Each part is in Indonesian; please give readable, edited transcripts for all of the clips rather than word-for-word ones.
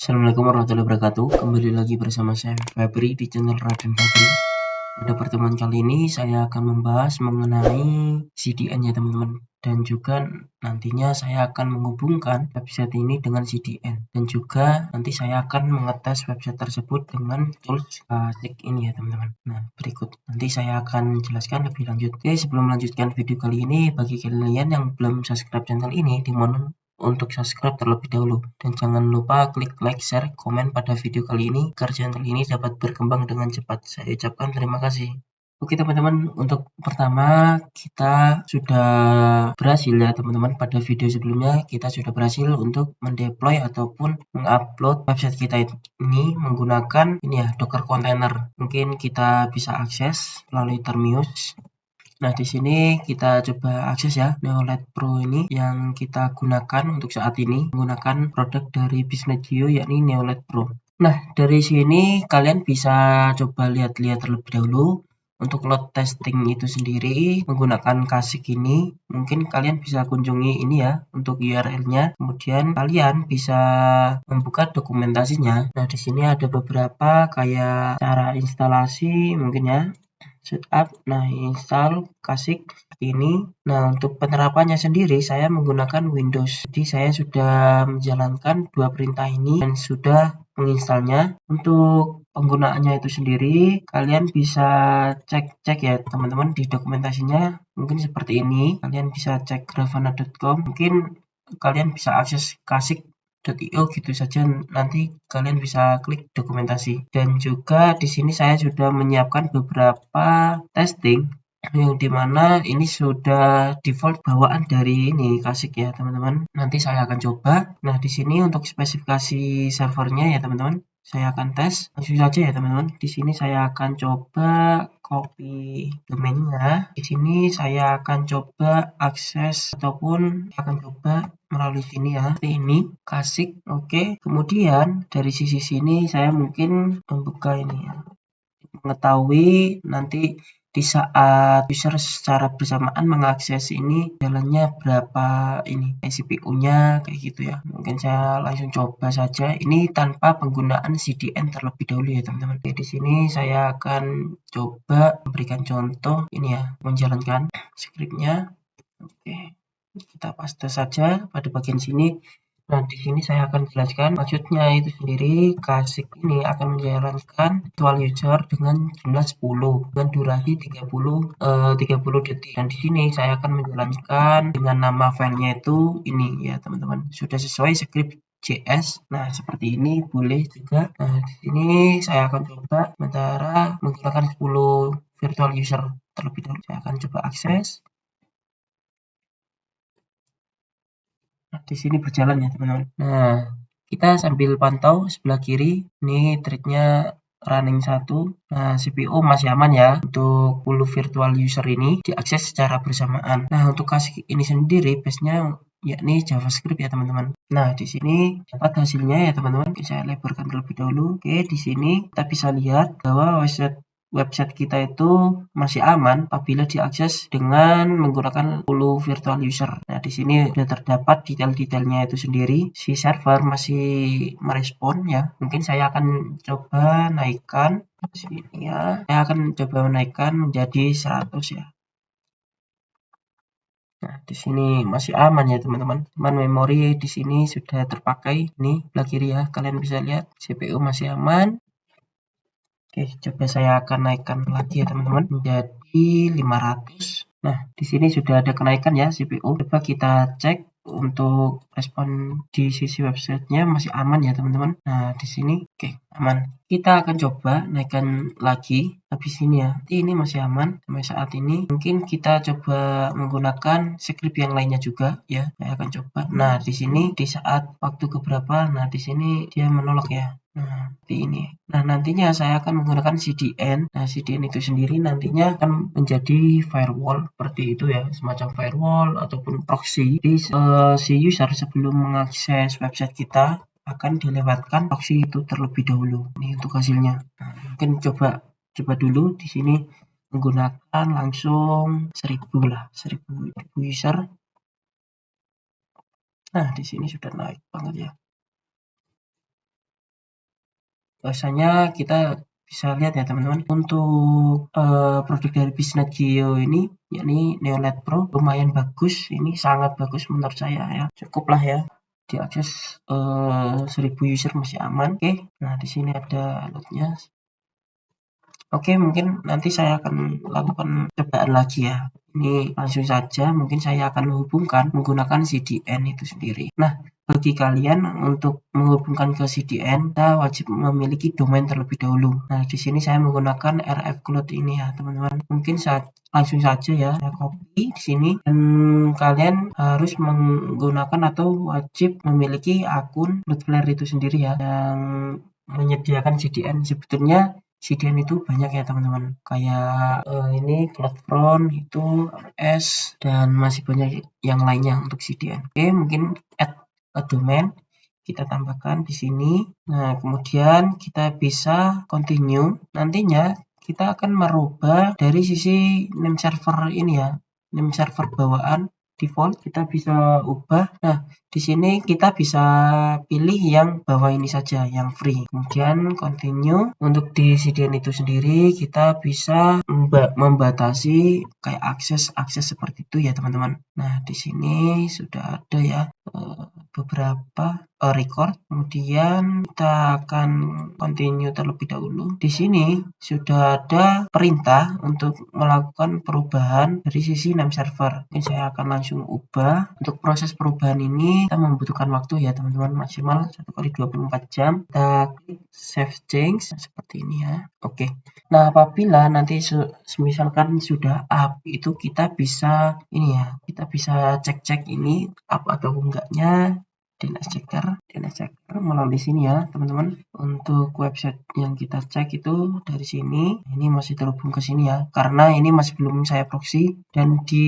Assalamualaikum warahmatullahi wabarakatuh. Kembali lagi bersama saya Febri di channel Raden Febri. Pada pertemuan kali ini saya akan membahas mengenai CDN ya teman-teman. Dan juga nantinya saya akan menghubungkan website ini dengan CDN. Dan juga nanti saya akan mengetes website tersebut dengan tools Kasik ini ya teman-teman. Nah berikut nanti saya akan jelaskan lebih lanjut. Oke, sebelum melanjutkan video kali ini, bagi kalian yang belum subscribe channel ini, dimohon untuk subscribe terlebih dahulu. Dan jangan lupa klik like, share, komen pada video kali ini agar channel ini dapat berkembang dengan cepat. Saya ucapkan terima kasih. Oke teman-teman, untuk pertama kita sudah berhasil ya teman-teman. Pada video sebelumnya kita sudah berhasil untuk mendeploy ataupun mengupload website kita ini menggunakan ini ya, Docker container. Mungkin kita bisa akses melalui Termius. Nah, di sini kita coba akses ya Neoled Pro ini yang kita gunakan untuk saat ini menggunakan produk dari Bisnegio yakni Neoled Pro. Nah, dari sini kalian bisa coba lihat-lihat terlebih dahulu untuk load testing itu sendiri menggunakan Kasik ini. Mungkin kalian bisa kunjungi ini ya untuk URL-nya. Kemudian kalian bisa membuka dokumentasinya. Nah, di sini ada beberapa kayak cara instalasi mungkin ya. Setup, nah install Kasik ini. Nah untuk penerapannya sendiri saya menggunakan Windows. Jadi saya sudah menjalankan dua perintah ini dan sudah menginstalnya. Untuk penggunaannya itu sendiri kalian bisa cek ya teman-teman di dokumentasinya mungkin seperti ini. Kalian bisa cek grafana.com. Mungkin kalian bisa akses Kasik.io gitu saja, nanti kalian bisa klik dokumentasi. Dan juga di sini saya sudah menyiapkan beberapa testing yang dimana ini sudah default bawaan dari ini Kasik ya teman-teman. Nanti saya akan coba. Nah di sini untuk spesifikasi servernya ya teman-teman, saya akan tes langsung saja ya teman-teman. Di sini saya akan coba copy domainnya. Di sini saya akan coba akses ataupun akan coba melalui sini ya. Seperti ini Kasik. Oke. Kemudian dari sisi sini saya mungkin membuka ini ya. Mengetahui nanti di saat user secara bersamaan mengakses ini jalannya berapa ini CPU-nya kayak gitu ya. Mungkin saya langsung coba saja ini tanpa penggunaan CDN terlebih dahulu ya teman-teman. Oke, di sini saya akan coba memberikan contoh ini ya, menjalankan scriptnya. Oke, kita paste saja pada bagian sini. Nah, di sini saya akan jelaskan maksudnya itu sendiri. Kasik ini akan menjalankan virtual user dengan jumlah 10 dengan durasi 30 detik. Dan di sini saya akan menjalankan dengan nama filenya itu ini ya teman-teman. Sudah sesuai script JS. Nah, seperti ini boleh juga. Nah, di sini saya akan coba sementara menggunakan 10 virtual user terlebih dahulu. Saya akan coba akses. Nah, di sini berjalan ya teman-teman. Nah, kita sambil pantau sebelah kiri, ini thread-nya running 1. Nah, CPU masih aman ya untuk 10 virtual user ini diakses secara bersamaan. Nah, untuk Kasik ini sendiri base-nya yakni JavaScript ya teman-teman. Nah, di sini dapat hasilnya ya teman-teman. Saya lebarkan terlebih dahulu. Oke, di sini kita bisa lihat bahwa website kita itu masih aman apabila diakses dengan menggunakan 10 virtual user. Nah, di sini sudah terdapat detail-detailnya itu sendiri. Si server masih merespon ya. Mungkin saya akan coba naikkan sini ya. Saya akan coba menaikkan menjadi 100 ya. Nah, di sini masih aman ya teman-teman. Cuman memori di sini sudah terpakai. Ini sebelah kiri ya. Kalian bisa lihat CPU masih aman. Oke, coba saya akan naikkan lagi ya teman-teman menjadi 500. Nah, di sini sudah ada kenaikan ya CPU. Coba kita cek untuk respon di sisi websitenya masih aman ya teman-teman. Nah, di sini oke, aman. Kita akan coba naikkan lagi habis ini ya. Ini masih aman sampai saat ini. Mungkin kita coba menggunakan script yang lainnya juga ya. Saya akan coba. Nah, di sini di saat waktu keberapa, nah di sini dia menolak ya. Nah, seperti ini. Nah, nantinya saya akan menggunakan CDN. Nah, CDN itu sendiri nantinya akan menjadi firewall seperti itu ya, semacam firewall ataupun proxy. Jadi, si user sebelum mengakses website kita akan dilewatkan proxy itu terlebih dahulu. Ini untuk hasilnya. Nah, mungkin coba dulu di sini menggunakan langsung 1000 lah, 1000 user. Nah, di sini sudah naik banget ya. Bahwasanya kita bisa lihat ya teman-teman, untuk produk dari Bisnet Geo ini, yakni Neoled Pro, lumayan bagus. Ini sangat bagus menurut saya ya. Cukuplah ya diakses 1000 user masih aman. Oke, nah di sini ada loadnya. Oke, mungkin nanti saya akan lakukan cobaan lagi ya. Ini langsung saja, mungkin saya akan menghubungkan menggunakan CDN itu sendiri. Nah, bagi kalian untuk menghubungkan ke CDN, kita wajib memiliki domain terlebih dahulu. Nah, di sini saya menggunakan RF Cloud ini ya, teman-teman. Mungkin langsung saja ya, saya copy di sini. Dan kalian harus menggunakan atau wajib memiliki akun Cloudflare itu sendiri ya, yang menyediakan CDN. Sebetulnya CDN itu banyak ya teman-teman, kayak ini CloudFront, itu AWS, dan masih banyak yang lainnya untuk CDN. Oke, mungkin add a domain kita tambahkan di sini. Nah, kemudian kita bisa continue. Nantinya kita akan merubah dari sisi name server ini ya, name server bawaan default kita bisa ubah. Nah, di sini kita bisa pilih yang bawah ini saja, yang free. Kemudian continue. Untuk di CDN itu sendiri kita bisa membatasi kayak akses seperti itu ya teman-teman. Nah, di sini sudah ada ya beberapa record. Kemudian kita akan continue terlebih dahulu. Di sini sudah ada perintah untuk melakukan perubahan dari sisi name server. Ini saya akan langsung ubah. Untuk proses perubahan ini kita membutuhkan waktu ya teman-teman, maksimal 1 kali 24 jam. Kita klik save change seperti ini ya. Oke. Nah, apabila nanti misalkan sudah up, itu kita bisa ini ya, kita bisa cek-cek ini up atau enggaknya. DNS checker melalui sini ya teman-teman. Untuk website yang kita cek itu dari sini, ini masih terhubung ke sini ya, karena ini masih belum saya proxy. Dan di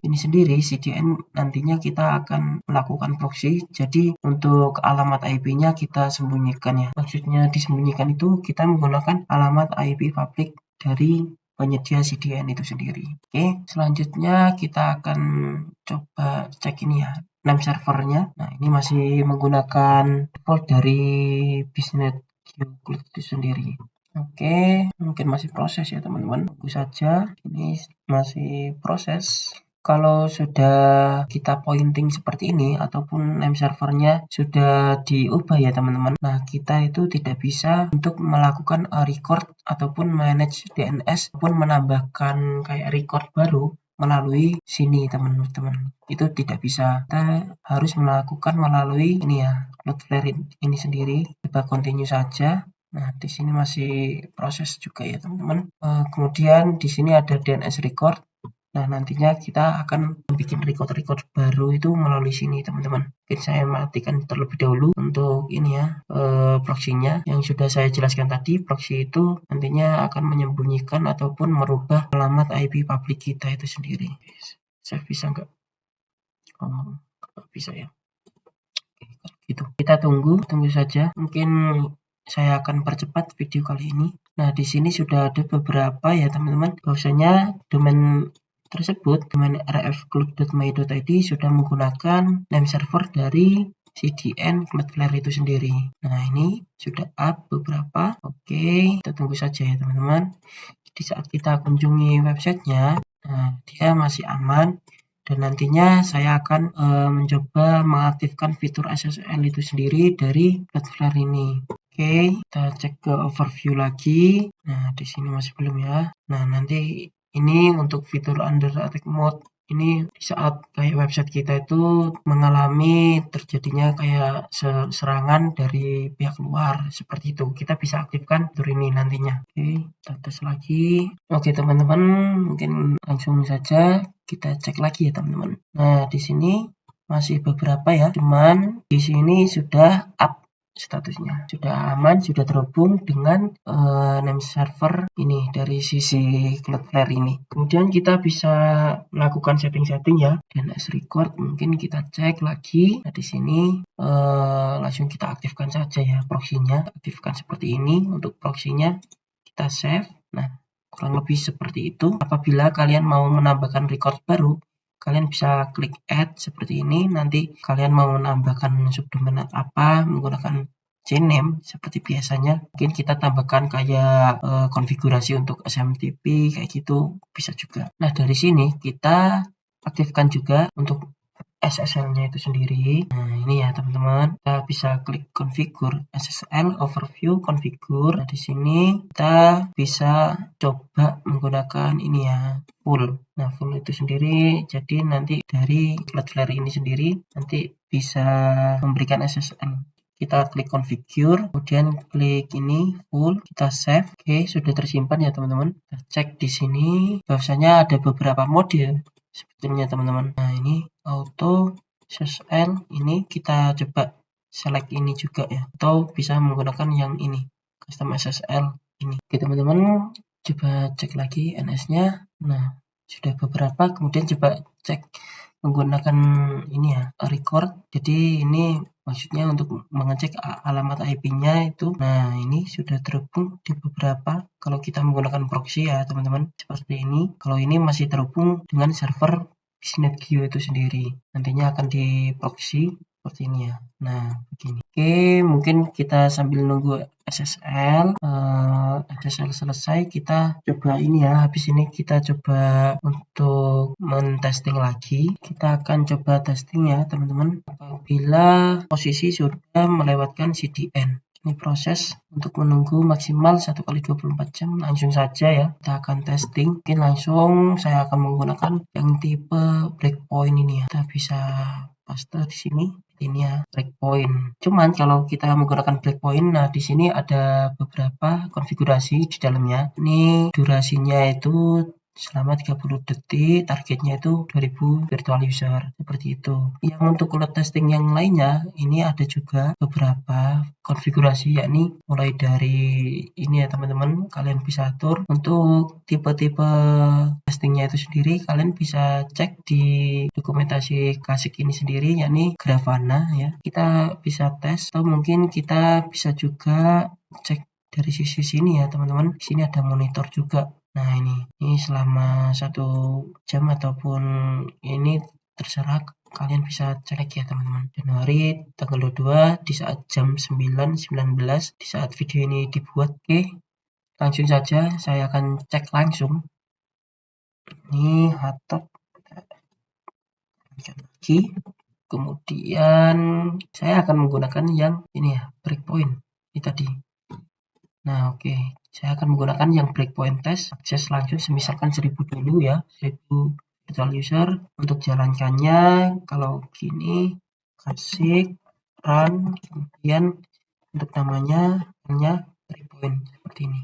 ini sendiri CDN nantinya kita akan melakukan proxy, jadi untuk alamat IP-nya kita sembunyikan ya. Maksudnya disembunyikan itu kita menggunakan alamat IP public dari penyedia CDN itu sendiri. Oke, selanjutnya kita akan coba cek ini ya, name servernya. Nah, ini masih menggunakan default dari Bisnet Geo Cloud itu sendiri. Oke, mungkin masih proses ya teman-teman. Tunggu saja, ini masih proses. Kalau sudah kita pointing seperti ini ataupun name servernya sudah diubah ya teman-teman. Nah, kita itu tidak bisa untuk melakukan record ataupun manage DNS ataupun menambahkan kayak record baru melalui sini teman-teman. Itu tidak bisa. Kita harus melakukan melalui ini ya, Cloudflare ini sendiri. Kita continue saja. Nah, di sini masih proses juga ya teman-teman. Kemudian di sini ada DNS record. Nah, nantinya kita akan bikin record baru itu melalui sini teman-teman. Mungkin saya matikan terlebih dahulu untuk ini ya, proxy-nya yang sudah saya jelaskan tadi. Proxy itu nantinya akan menyembunyikan ataupun merubah alamat IP publik kita itu sendiri. Saya bisa nggak? Oh, nggak bisa ya. Gitu. Kita tunggu saja. Mungkin saya akan percepat video kali ini. Nah, di sini sudah ada beberapa ya teman-teman. Bahwasanya domain tersebut, domain rfcloud.my.id sudah menggunakan name server dari CDN Cloudflare itu sendiri. Nah, ini sudah up beberapa. Oke, kita tunggu saja ya teman-teman. Di saat kita kunjungi websitenya, nah, dia masih aman. Dan nantinya saya akan mencoba mengaktifkan fitur SSL itu sendiri dari Cloudflare ini. Oke, kita cek ke overview lagi. Nah, di sini masih belum ya. Nah, nanti ini untuk fitur under attack mode. Ini di saat kayak website kita itu mengalami terjadinya kayak serangan dari pihak luar seperti itu. Kita bisa aktifkan fitur ini nantinya. Oke, kita tes lagi. Oke, teman-teman, mungkin langsung saja kita cek lagi ya teman-teman. Nah, di sini masih beberapa ya, cuman di sini sudah up statusnya, sudah aman, sudah terhubung dengan name server ini dari sisi Cloudflare ini. Kemudian kita bisa melakukan setting-setting ya, DNS record mungkin kita cek lagi. Nah, di sini langsung kita aktifkan saja ya proxy-nya, aktifkan seperti ini. Untuk proxy-nya kita save. Nah, kurang lebih seperti itu. Apabila kalian mau menambahkan record baru, kalian bisa klik add seperti ini. Nanti kalian mau menambahkan subdomain apa, menggunakan CNAME seperti biasanya. Mungkin kita tambahkan kayak konfigurasi untuk SMTP kayak gitu bisa juga. Nah, dari sini kita aktifkan juga untuk SSL-nya itu sendiri. Nah, ini ya teman-teman, kita bisa klik configure SSL overview configure. Nah, di sini kita bisa coba menggunakan ini ya, full. Nah, full itu sendiri jadi nanti dari Cloudflare ini sendiri nanti bisa memberikan SSL. Kita klik configure, kemudian klik ini full, kita save. Oke, sudah tersimpan ya teman-teman. Kita cek di sini bahwasanya ada beberapa mode sebetulnya teman-teman. Nah, ini auto SSL, ini kita coba select ini juga ya, atau bisa menggunakan yang ini custom SSL ini. Oke teman-teman, coba cek lagi NS-nya. Nah, sudah beberapa, kemudian coba cek menggunakan ini ya, record. Jadi ini maksudnya untuk mengecek alamat IP-nya itu. Nah, ini sudah terhubung di beberapa. Kalau kita menggunakan proxy ya teman-teman, seperti ini. Kalau ini masih terhubung dengan server BizNetQ itu sendiri. Nantinya akan di proxy seperti ini ya. Nah, begini. Oke, mungkin kita sambil nunggu SSL selesai, kita coba ini ya. Habis ini kita coba untuk men-testing lagi. Kita akan coba testing ya, teman-teman. Apabila posisi sudah melewatkan CDN. Ini proses untuk menunggu maksimal 1 kali 24 jam. Langsung saja ya, kita akan testing. Mungkin langsung saya akan menggunakan yang tipe breakpoint ini ya. Kita bisa paste di sini. Ini ya, breakpoint. Cuman kalau kita menggunakan breakpoint, nah di sini ada beberapa konfigurasi di dalamnya. Ini durasinya itu selama 30 detik, targetnya itu 2000 virtual user, seperti itu. Yang untuk load testing yang lainnya, ini ada juga beberapa konfigurasi, yakni mulai dari ini ya teman-teman, kalian bisa atur untuk tipe-tipe testingnya itu sendiri. Kalian bisa cek di dokumentasi Kasik ini sendiri, yakni Grafana ya. Kita bisa tes, atau mungkin kita bisa juga cek dari sisi sini ya teman-teman. Di sini ada monitor juga. Nah, ini selama 1 jam ataupun ini terserah, kalian bisa cek ya teman-teman. Januari tanggal 22 di saat jam 9.19 di saat video ini dibuat. Oke, langsung saja saya akan cek langsung. Ini hotspot lagi. Kemudian saya akan menggunakan yang ini ya, breakpoint ini tadi. Nah, oke. Saya akan menggunakan yang breakpoint test, akses langsung misalkan 1000 dulu ya, 1000 virtual user. Untuk jalankannya kalau gini, Kasik run, kemudian untuk namanya hanya breakpoint seperti ini.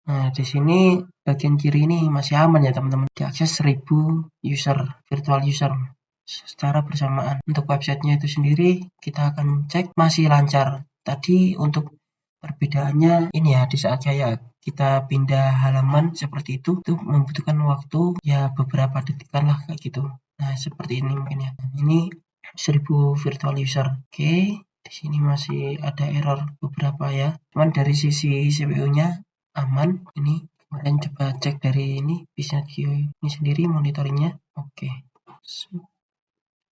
Nah, di sini bagian kiri ini masih aman ya teman-teman. Diakses 1000 user, virtual user secara bersamaan. Untuk websitenya itu sendiri kita akan cek masih lancar. Tadi untuk perbedaannya ini ya, di saat kayak kita pindah halaman seperti itu membutuhkan waktu ya beberapa detikan lah kayak gitu. Nah, seperti ini mungkin ya. Ini 1000 virtual user. Oke, di sini masih ada error beberapa ya. Cuman dari sisi CPU-nya aman. Ini kemarin coba cek dari ini BizNetQ ini sendiri monitoringnya. Oke.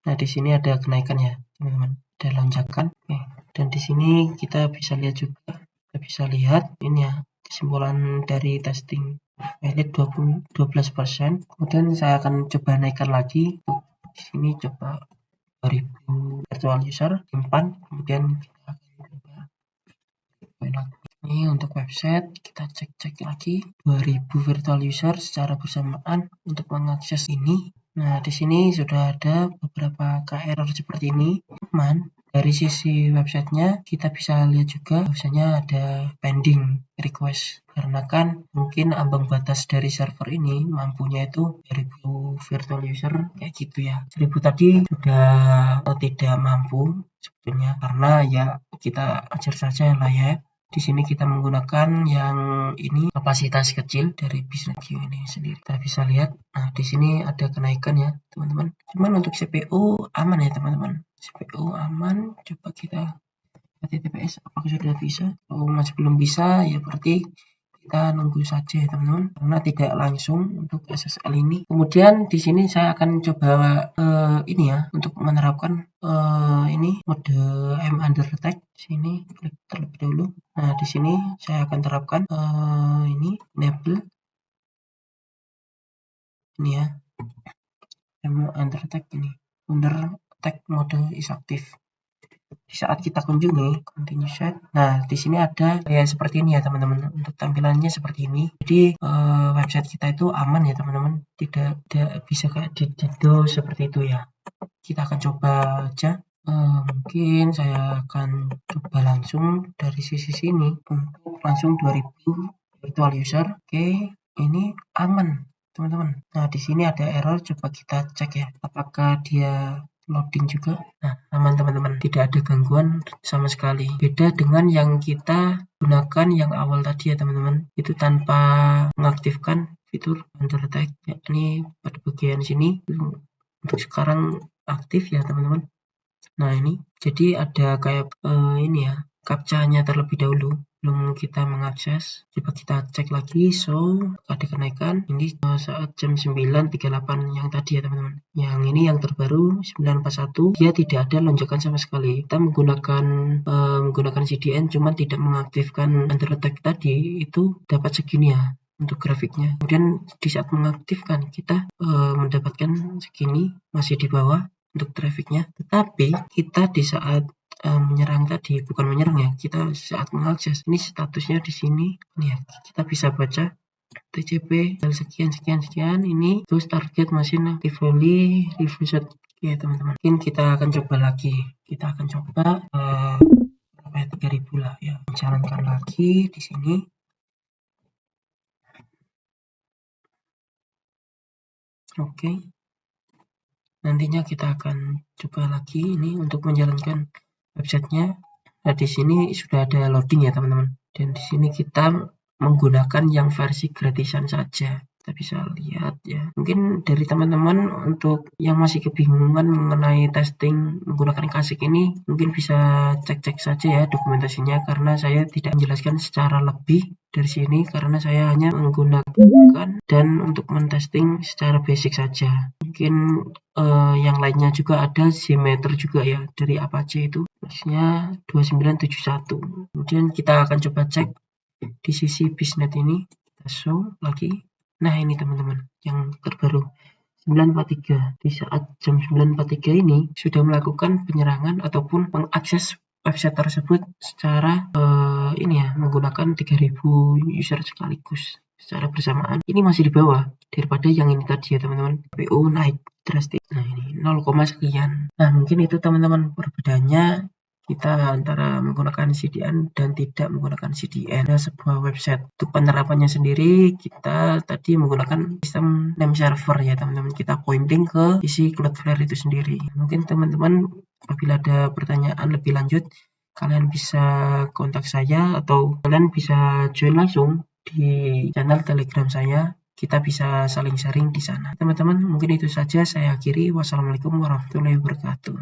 Nah, di sini ada kenaikan ya, teman-teman. Ada lonjakan. Oke. Dan di sini kita bisa lihat juga, kita bisa lihat ini ya, kesimpulan dari testing valid 12%. Kemudian saya akan coba naikkan lagi. Di sini coba 2000 virtual user, simpan. Kemudian kita akan coba ini untuk website, kita cek lagi 2000 virtual user secara bersamaan untuk mengakses ini. Nah, di sini sudah ada beberapa error seperti ini. Cuman dari sisi websitenya kita bisa lihat juga bahwasanya ada pending request karena kan mungkin ambang batas dari server ini mampunya itu 2000 virtual user kayak gitu ya. 1000 tadi sudah tidak mampu sebetulnya karena ya kita ajar saja lah ya. Di sini kita menggunakan yang ini kapasitas kecil dari BizNetQ ini sendiri. Kita bisa lihat, nah di sini ada kenaikan ya teman-teman. Cuman untuk CPU aman ya teman-teman. CPU aman. Coba kita HTTPS apakah sudah bisa? Kalau masih belum bisa ya berarti kita nunggu saja ya teman-teman, karena tidak langsung untuk SSL ini. Kemudian di sini saya akan coba ini ya, untuk menerapkan ini mode m_attack. Sini klik terlebih dahulu. Nah, di sini saya akan terapkan ini enable ini ya, m_attack ini, under attack mode is active. Di saat kita kunjungi continue set, nah di sini ada kayak seperti ini ya teman-teman. Untuk tampilannya seperti ini. Jadi website kita itu aman ya teman-teman, tidak bisa kayak di DDoS seperti itu ya. Kita akan coba aja. Mungkin saya akan coba langsung dari sisi sini untuk langsung 2000 virtual user. Oke, ini aman teman-teman. Nah, di sini ada error, coba kita cek ya, apakah dia loading juga. Nah, aman teman-teman, tidak ada gangguan sama sekali. Beda dengan yang kita gunakan yang awal tadi ya teman-teman, itu tanpa mengaktifkan fitur under attack. Ya, ini pada bagian sini untuk sekarang aktif ya teman-teman. Nah, ini jadi ada kayak ini ya, captcha-nya terlebih dahulu belum kita mengakses. Coba kita cek lagi, so ada kenaikan ini saat jam 9.38 yang tadi ya teman-teman. Yang ini yang terbaru 941, dia tidak ada lonjakan sama sekali. Kita menggunakan CDN cuman tidak mengaktifkan under attack tadi, itu dapat segini ya untuk grafiknya. Kemudian di saat mengaktifkan kita mendapatkan segini, masih di bawah untuk trafficnya. Tetapi kita di saat menyerang tadi, bukan menyerang ya, kita saat mengakses, ini statusnya di sini nih ya, kita bisa baca TCP sekian ini terus target mesin actively refused ya teman-teman. Mungkin kita akan coba lagi, kita akan coba 3000 lah ya, jalankan lagi di sini. Oke. Nantinya kita akan coba lagi ini untuk menjalankan websitenya. Nah, di sini sudah ada loading ya teman-teman. Dan di sini kita menggunakan yang versi gratisan saja. Kita bisa lihat ya. Mungkin dari teman-teman untuk yang masih kebingungan mengenai testing menggunakan Kasik ini, mungkin bisa cek-cek saja ya dokumentasinya, karena saya tidak menjelaskan secara lebih dari sini karena saya hanya menggunakan dan untuk mentesting secara basic saja. Mungkin yang lainnya juga ada Zimeter juga ya, dari Apache itu versinya 2971. Kemudian kita akan coba cek di sisi Bisnet ini, kita show lagi. Nah, ini teman-teman yang terbaru 943. Di saat jam 943 ini sudah melakukan penyerangan ataupun mengakses website tersebut secara ini ya, menggunakan 3000 user sekaligus secara bersamaan. Ini masih di bawah daripada yang ini tadi ya teman-teman. PO naik drastis. Nah, ini 0, sekian. Nah, mungkin itu teman-teman perbedaannya kita antara menggunakan CDN dan tidak menggunakan CDN. Ada sebuah website. Untuk penerapannya sendiri kita tadi menggunakan sistem name server ya teman-teman. Kita pointing ke isi Cloudflare itu sendiri. Mungkin teman-teman apabila ada pertanyaan lebih lanjut, kalian bisa kontak saya atau kalian bisa join langsung di channel Telegram saya. Kita bisa saling sharing di sana. Teman-teman, mungkin itu saja saya akhiri. Wassalamualaikum warahmatullahi wabarakatuh.